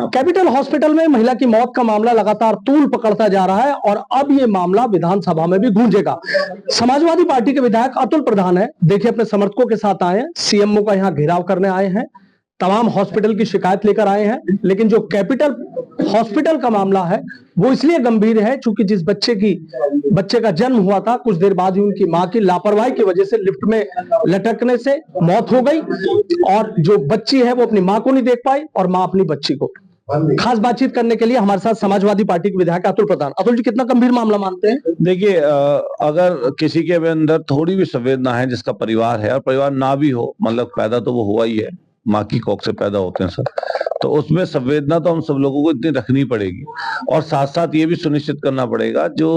Capital hospital में महिला की मौत का मामला लगातार तूल पकड़ता जा रहा है और अब ये मामला विधानसभा में भी गूंजेगा। समाजवादी पार्टी के विधायक अतुल प्रधान है, देखिए अपने समर्थकों के साथ आए हैं, सीएमओ का यहाँ घेराव करने आए हैं, तमाम हॉस्पिटल की शिकायत लेकर आए हैं। लेकिन जो कैपिटल हॉस्पिटल का मामला है वो इसलिए गंभीर है क्योंकि जिस बच्चे का जन्म हुआ था, कुछ देर बाद ही उनकी मां की लापरवाही की वजह से लिफ्ट में लटकने से मौत हो गई और जो बच्ची है वो अपनी मां को नहीं देख पाई और मां अपनी बच्ची को। खास बातचीत करने के लिए हमारे साथ समाजवादी पार्टी के विधायक अतुल प्रधान। अतुल जी, कितना गंभीर मामला मानते हैं? देखिए, अगर किसी के अंदर थोड़ी भी संवेदना है, जिसका परिवार है और परिवार ना भी हो, मतलब पैदा तो वो हुआ ही है, माँ की कोख से पैदा होते हैं सर, तो उसमें संवेदना तो हम सब लोगों को इतनी रखनी पड़ेगी और साथ साथ ये भी सुनिश्चित करना पड़ेगा जो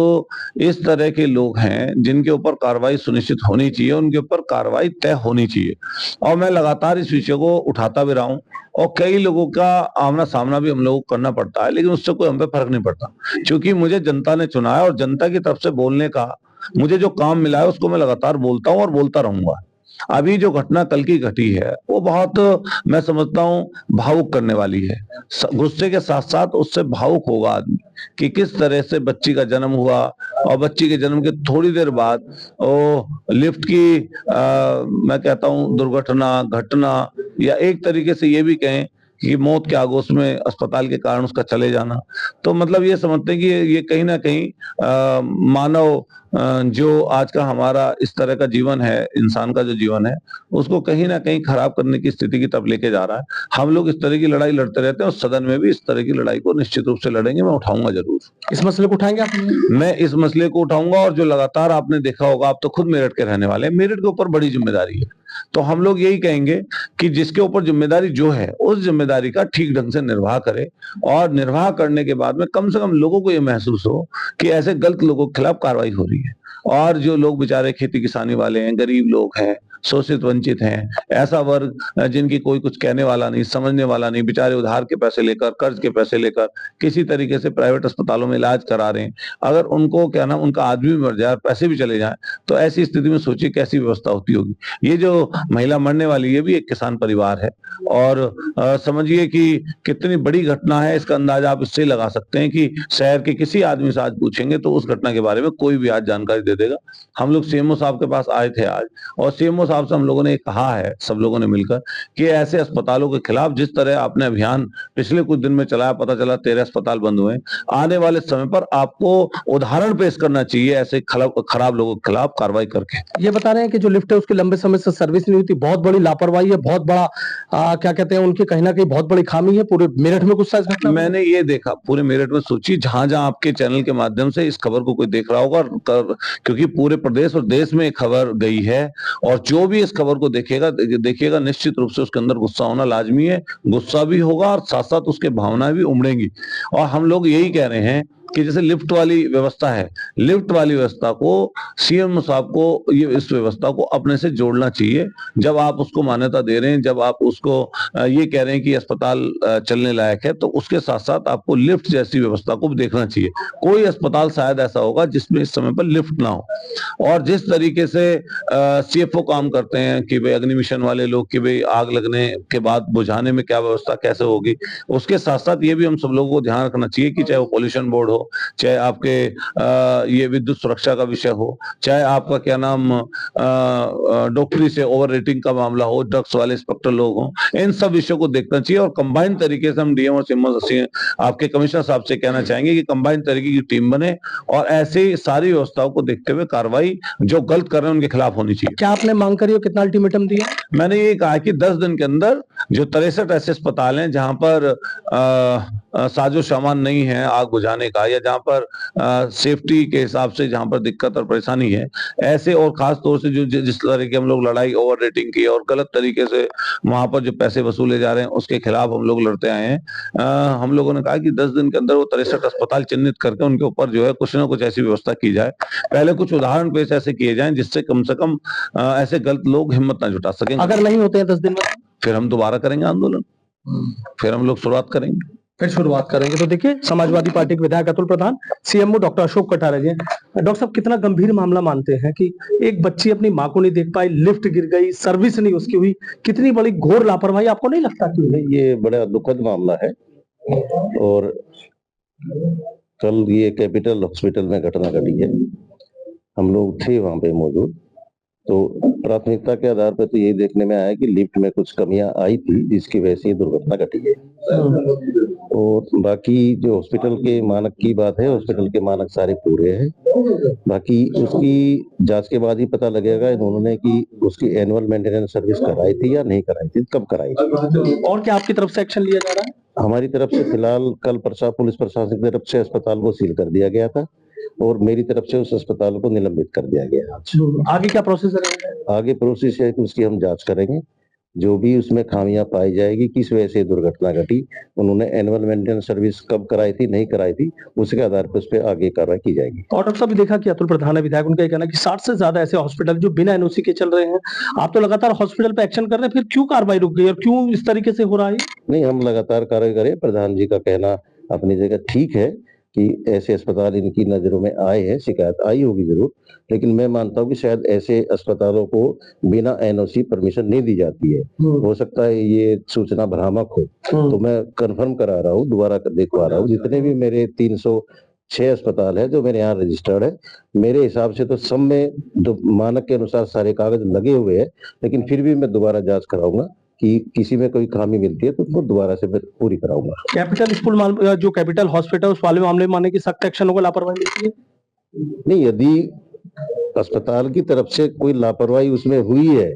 इस तरह के लोग हैं जिनके ऊपर कार्रवाई सुनिश्चित होनी चाहिए, उनके ऊपर कार्रवाई तय होनी चाहिए। और मैं लगातार इस विषय को उठाता भी रहा हूँ और कई लोगों का आमना सामना भी हम लोगों को करना पड़ता है, लेकिन उससे कोई हम पे फर्क नहीं पड़ता क्योंकि मुझे जनता ने चुना है और जनता की तरफ से बोलने का मुझे जो काम मिला है उसको मैं लगातार बोलता हूँ और बोलता रहूंगा। अभी जो घटना कल की घटी है वो बहुत, मैं समझता हूँ, भावुक करने वाली है। गुस्से के साथ साथ उससे भावुक होगा आदमी कि किस तरह से बच्ची का जन्म हुआ और बच्ची के जन्म के थोड़ी देर बाद वो लिफ्ट की मैं कहता हूँ दुर्घटना, घटना, या एक तरीके से ये भी कहें कि मौत के आगोश में अस्पताल के कारण उसका चले जाना। तो मतलब ये समझते हैं कि ये कहीं ना कहीं मानव जो आज का हमारा इस तरह का जीवन है, इंसान का जो जीवन है, उसको कहीं ना कहीं खराब करने की स्थिति की तरफ लेके जा रहा है। हम लोग इस तरह की लड़ाई लड़ते रहते हैं और सदन में भी इस तरह की लड़ाई को निश्चित रूप से लड़ेंगे। मैं उठाऊंगा जरूर इस मसले को। उठाएंगे आप? मैं इस मसले को उठाऊंगा और जो लगातार आपने देखा होगा, आप तो खुद मेरठ के रहने वाले हैं, मेरठ के ऊपर बड़ी जिम्मेदारी है, तो हम लोग यही कहेंगे कि जिसके ऊपर जिम्मेदारी जो है उस जिम्मेदारी का ठीक ढंग से निर्वाह करे और निर्वाह करने के बाद में कम से कम लोगों को ये महसूस हो कि ऐसे गलत लोगों के खिलाफ कार्रवाई हो रही है। और जो लोग बेचारे खेती किसानी वाले हैं, गरीब लोग हैं, शोषित वंचित हैं, ऐसा वर्ग जिनकी कोई कुछ कहने वाला नहीं, समझने वाला नहीं, बेचारे उधार के पैसे लेकर, कर्ज के पैसे लेकर किसी तरीके से प्राइवेट अस्पतालों में इलाज करा रहे हैं, अगर उनको क्या नाम उनका आदमी मर जाए, पैसे भी चले जाएं, तो ऐसी स्थिति में सोचिए कैसी व्यवस्था होती होगी। ये जो महिला मरने वाली, ये भी एक किसान परिवार है और समझिए कि कितनी बड़ी घटना है। इसका अंदाजा आप इससे लगा सकते हैं कि शहर के किसी आदमी से आज पूछेंगे तो उस घटना के बारे में कोई भी आज जानकारी दे देगा। हम लोग सीएमओ साहब के पास आए थे आज और सीएमओ साहब से हम लोगों ने कहा है, सब लोगों ने मिलकर, कि ऐसे अस्पतालों के खिलाफ जिस तरह आपने अभियान पिछले कुछ दिन में चलाया, पता चला 13 अस्पताल बंद हुए, आने वाले समय पर आपको उदाहरण पेश करना चाहिए ऐसे खराब लोगों के खिलाफ कार्रवाई करके। ये बता रहे हैं कि जो लिफ्ट है उसके लंबे समय से सर्विस नहीं हुई थी, बहुत बड़ी लापरवाही है, बहुत बड़ा क्या कहते हैं उनकी कहीं ना कहीं बहुत बड़ी खामी है। पूरे मेरठ में कुछ साइज घटना मैंने ये देखा, पूरे मेरठ में सोचिए जहां जहां आपके चैनल के माध्यम से इस खबर को कोई देख रहा होगा, क्योंकि पूरे प्रदेश और देश में खबर गई है और जो भी इस खबर को देखिएगा निश्चित रूप से उसके अंदर गुस्सा होना लाजमी है, गुस्सा भी होगा और साथ साथ उसके भावनाएं भी उमड़ेंगी। और हम लोग यही कह रहे हैं कि जैसे लिफ्ट वाली व्यवस्था है, लिफ्ट वाली व्यवस्था को सीएम साहब को इस व्यवस्था को अपने से जोड़ना चाहिए। जब आप उसको मान्यता दे रहे हैं, जब आप उसको ये कह रहे हैं कि अस्पताल चलने लायक है, तो उसके साथ साथ आपको लिफ्ट जैसी व्यवस्था को भी देखना चाहिए। कोई अस्पताल शायद ऐसा होगा जिसमें इस समय पर लिफ्ट ना हो। और जिस तरीके से सीएफओ काम करते हैं कि भाई अग्निमिशन वाले लोग कि भाई आग लगने के बाद बुझाने में क्या व्यवस्था कैसे होगी, उसके साथ साथ ये भी हम सब लोगों को ध्यान रखना चाहिए कि चाहे वो पॉल्यूशन बोर्ड हो, चाहे आपके ये विद्युत सुरक्षा का विषय हो, चाहे आपका क्या नाम डॉक्टरी से ओवर रेटिंग का मामला हो, ड्रग्स वाले इंस्पेक्टर लोग हों, इन सब विषयों को देखना चाहिए। और कंबाइन तरीके से हम डीएम और आपके कमिश्नर साहब से कहना चाहेंगे कि कंबाइन तरीके की टीम बने और ऐसी सारी व्यवस्थाओं को देखते हुए कार्रवाई जो गलत कर रहे हैं उनके खिलाफ होनी चाहिए। क्या आपने मांग करी हो? कितना अल्टीमेटम दिया? मैंने ये कहा कि 10 दिन के अंदर जो 63 ऐसे अस्पताल हैं जहां पर साजो सामान नहीं है आग बुझाने का, या जहां पर सेफ्टी के हिसाब से जहां पर दिक्कत और परेशानी है, ऐसे और खास तौर से जो जिस तरह की हम लोग लड़ाई ओवर रेटिंग की और गलत तरीके से वहां पर जो पैसे वसूले जा रहे हैं उसके खिलाफ हम लोग लड़ते आए हैं। हम लोगों ने कहा कि 10 दिन के अंदर वो 63 अस्पताल चिन्हित करके उनके ऊपर जो है कुछ ना कुछ ऐसी व्यवस्था की जाए। पहले कुछ उदाहरण पेश ऐसे किए जाएं जिससे कम से कम ऐसे गलत लोग हिम्मत ना जुटा सकें। अगर नहीं होते हैं 10 दिन में, फिर हम दोबारा करेंगे आंदोलन, फिर हम लोग शुरुआत करेंगे। तो देखिए, समाजवादी पार्टी के विधायक अतुल प्रधान, सीएमओ डॉक्टर अशोक कटारे जी। डॉक्टर साहब, कितना गंभीर मामला मानते हैं कि एक बच्ची अपनी मां को नहीं देख पाई, लिफ्ट गिर गई, सर्विस नहीं उसकी हुई, कितनी बड़ी घोर लापरवाही आपको नहीं लगता कि ये बड़ा दुखद मामला है और कल ये कैपिटल हॉस्पिटल में घटना घटी है, हम लोग थे वहां पे मौजूद। तो प्राथमिकता के आधार पर तो यही देखने में आया कि लिफ्ट में कुछ कमियां आई थी जिसकी वजह से ये दुर्घटना घटी है। और बाकी जो हॉस्पिटल के मानक की बात है, हॉस्पिटल के मानक सारे पूरे हैं। बाकी उसकी जांच के बाद ही पता लगेगा इन्होंने कि उसकी एनुअल मेंटेनेंस सर्विस कराई थी या नहीं कराई थी, कब कराई थी। और क्या आपकी तरफ से एक्शन लिया जा रहा है? हमारी तरफ से फिलहाल कल पुलिस प्रशासन की तरफ से अस्पताल को सील कर दिया गया था और मेरी तरफ से उस अस्पताल को निलंबित कर दिया गया। आगे क्या प्रोसेस रहेगा? आगे प्रोसेस है कि उसकी हम जांच करेंगे, जो भी उसमें खामियां पाई जाएगी, किस वजह से दुर्घटना घटी, उन्होंने एनुअल मेंटेनेंस सर्विस कब कराई थी, नहीं कराई थी, उसके आधार पर उस पर आगे कार्रवाई की जाएगी। और डॉक्टर साहब, देखा कि अतुल प्रधान है विधायक, उनका ये कहना है कि 60 से ज्यादा ऐसे हॉस्पिटल जो बिना एनओसी के चल रहे हैं, आप तो लगातार हॉस्पिटल पे एक्शन कर रहे हैं, फिर क्यों कार्रवाई रुक गई और क्यों इस तरीके से हो रहा है? नहीं, हम लगातार कार्य करें। प्रधान जी का कहना अपनी जगह ठीक है कि ऐसे अस्पताल इनकी नजरों में आए हैं, शिकायत आई होगी जरूर, लेकिन मैं मानता हूँ कि शायद ऐसे अस्पतालों को बिना एनओसी परमिशन नहीं दी जाती है। हो सकता है ये सूचना भ्रामक हो, तो मैं कंफर्म करा रहा हूँ, दोबारा देखवा रहा हूँ। जितने भी मेरे 306 अस्पताल है जो मेरे यहाँ रजिस्टर्ड है, मेरे हिसाब से तो सब में मानक के अनुसार सारे कागज लगे हुए हैं, लेकिन फिर भी मैं दोबारा जांच कराऊंगा कि किसी में कोई खामी मिलती है तो उसको दोबारा से मैं पूरी कराऊंगा। कैपिटल स्कूल जो कैपिटल हॉस्पिटल उस वाले मामले में माने की सख्त एक्शन होगा, लापरवाही मिलती है? नहीं, यदि अस्पताल की तरफ से कोई लापरवाही उसमें हुई है,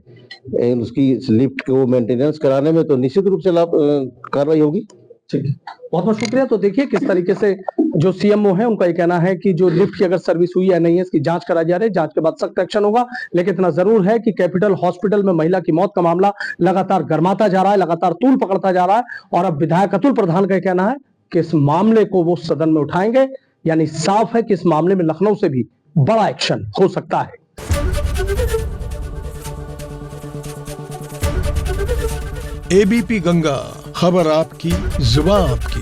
उसकी लिफ्ट को मेंटेनेंस कराने में, तो निश्चित रूप से कार्रवाई होगी। ठीक है, बहुत बहुत शुक्रिया। तो देखिए किस तरीके से जो सीएमओ है उनका ये कहना है कि जो लिफ्ट की अगर सर्विस हुई है नहीं है, इसकी जांच कराई जा रही है, जांच के बाद सख्त एक्शन होगा। लेकिन इतना जरूर है कि कैपिटल हॉस्पिटल में महिला की मौत का मामला लगातार गर्माता जा रहा है, लगातार तूल पकड़ता जा रहा है, और अब विधायक अतुल प्रधान का कहना है कि इस मामले को वो सदन में उठाएंगे। यानी साफ है कि इस मामले में लखनऊ से भी बड़ा एक्शन हो सकता है। एबीपी गंगा, खबर आपकी, जुबान आपकी।